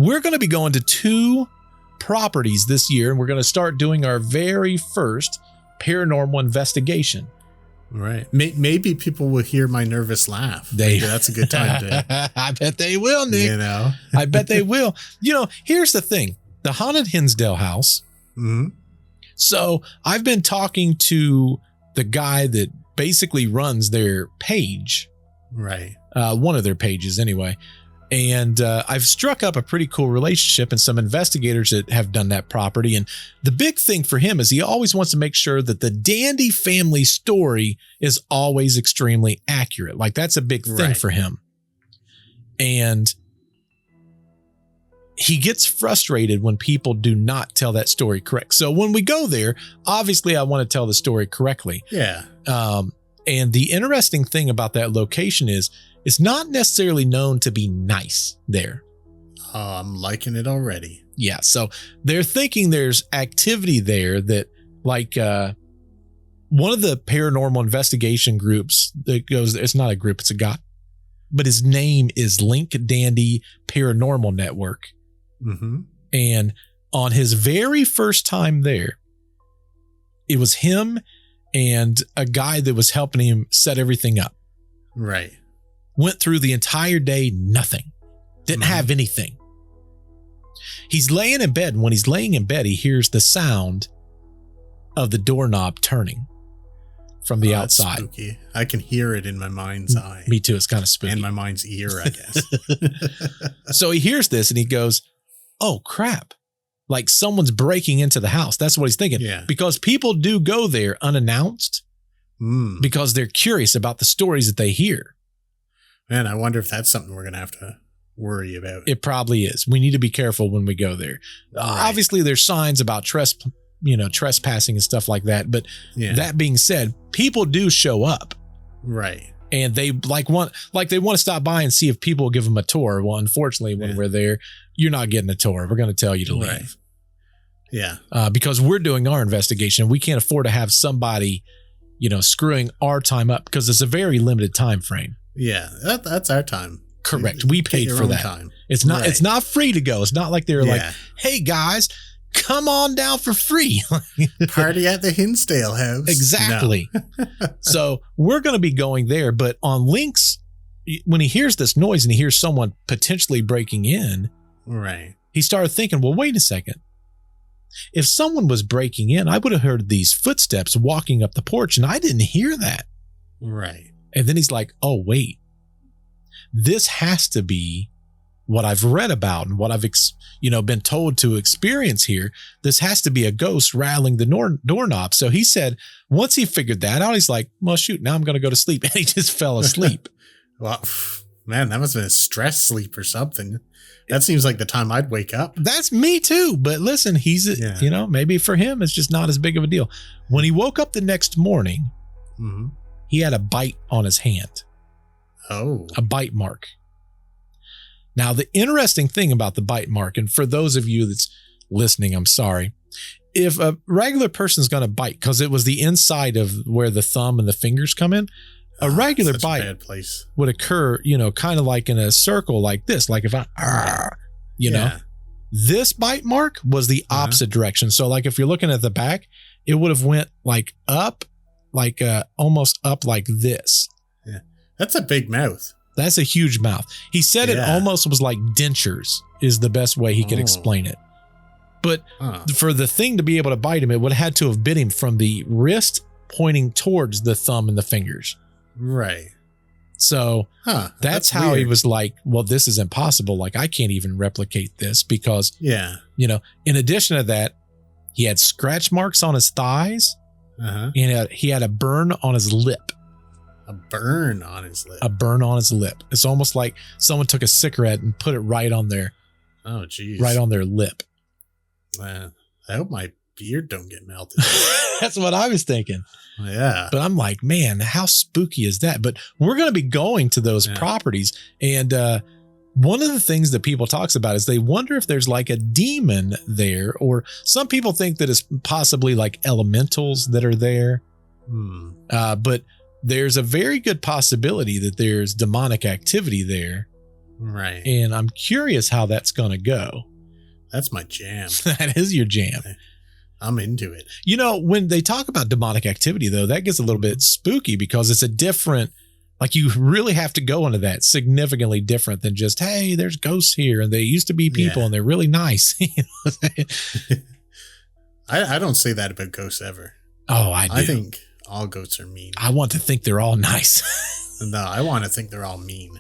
we're going to be going to 2 properties this year, and we're going to start doing our very first paranormal investigation. Right. Maybe people will hear my nervous laugh. Maybe that's a good time to. I bet they will, Nick. You know, I bet they will. You know, here's the thing: the haunted Hensdale house. Mm-hmm. So I've been talking to the guy that basically runs their page, right? One of their pages, anyway. And I've struck up a pretty cool relationship and some investigators that have done that property. And the big thing for him is he always wants to make sure that the Dandy family story is always extremely accurate. Like that's a big thing for him. And he gets frustrated when people do not tell that story correct. So when we go there, obviously I want to tell the story correctly. Yeah. And the interesting thing about that location is it's not necessarily known to be nice there. Oh, I'm liking it already. Yeah. So they're thinking there's activity there that like one of the paranormal investigation groups that goes, it's not a group, it's a guy, but his name is Link Dandy Paranormal Network. Mm-hmm. And on his very first time there, it was him and a guy that was helping him set everything up. Right. Went through the entire day, nothing. Didn't have anything. He's laying in bed. And when he's laying in bed, he hears the sound of the doorknob turning from the outside. That's spooky. I can hear it in my mind's eye. Me too. It's kind of spooky. And my mind's ear, I guess. So he hears this and he goes, oh, crap. Like someone's breaking into the house. That's what he's thinking. Yeah. Because people do go there unannounced because they're curious about the stories that they hear. Man, I wonder if that's something we're going to have to worry about. It probably is. We need to be careful when we go there. Right. Obviously, there's signs about trespassing and stuff like that. But that being said, people do show up. Right. And they they want to stop by and see if people will give them a tour. Well, unfortunately, when we're there, you're not getting a tour. We're going to tell you to leave. Right. Yeah. Because we're doing our investigation. We can't afford to have somebody, screwing our time up because it's a very limited time frame. Yeah, that's our time. Correct. We paid for that. Time. It's not. Right. It's not free to go. It's not like they're like, "Hey guys, come on down for free." Party at the Hensdale house. Exactly. No. So we're going to be going there, but on Link's, when he hears this noise and he hears someone potentially breaking in, right? He started thinking, "Well, wait a second. If someone was breaking in, I would have heard these footsteps walking up the porch, and I didn't hear that." Right. And then he's like, oh, wait, this has to be what I've read about and what I've, been told to experience here. This has to be a ghost rattling the doorknob. So he said, once he figured that out, he's like, well, shoot, now I'm going to go to sleep. And he just fell asleep. Well, man, that must have been a stress sleep or something. That seems like the time I'd wake up. That's me too. But listen, he's, maybe for him, it's just not as big of a deal. When he woke up the next morning, he had a bite on his hand. Oh. A bite mark. Now, the interesting thing about the bite mark, and for those of you that's listening, I'm sorry. If a regular person's going to bite, because it was the inside of where the thumb and the fingers come in, a regular bite would occur, kind of like in a circle like this. Like if know, this bite mark was the opposite direction. So like if you're looking at the back, it would have went like up, like almost up like this. Yeah, that's a big mouth. That's a huge mouth. He said it almost was like dentures is the best way he could explain it. But for the thing to be able to bite him, it would have had to have bit him from the wrist pointing towards the thumb and the fingers. Right. So that's how weird. He was like, well, this is impossible. Like I can't even replicate this because, in addition to that, he had scratch marks on his thighs. And he had a burn on his lip. A burn on his lip. A burn on his lip. It's almost like someone took a cigarette and put it right on their. Oh, geez. Right on their lip. I hope my beard don't get melted. That's what I was thinking. Yeah. But I'm like, man, how spooky is that? But we're going to be going to those properties. And one of the things that people talks about is they wonder if there's like a demon there, or some people think that it's possibly like elementals that are there. But there's a very good possibility that there's demonic activity there Right. And I'm curious how that's going to go. That's my jam. That is your jam. I'm into it. You know, when they talk about demonic activity, though, that gets a little bit spooky because it's a different, like you really have to go into that significantly different than just, hey, there's ghosts here and they used to be people and they're really nice. I don't say that about ghosts ever. Oh, I do. I think all ghosts are mean. I want to think they're all nice. No, I want to think they're all mean.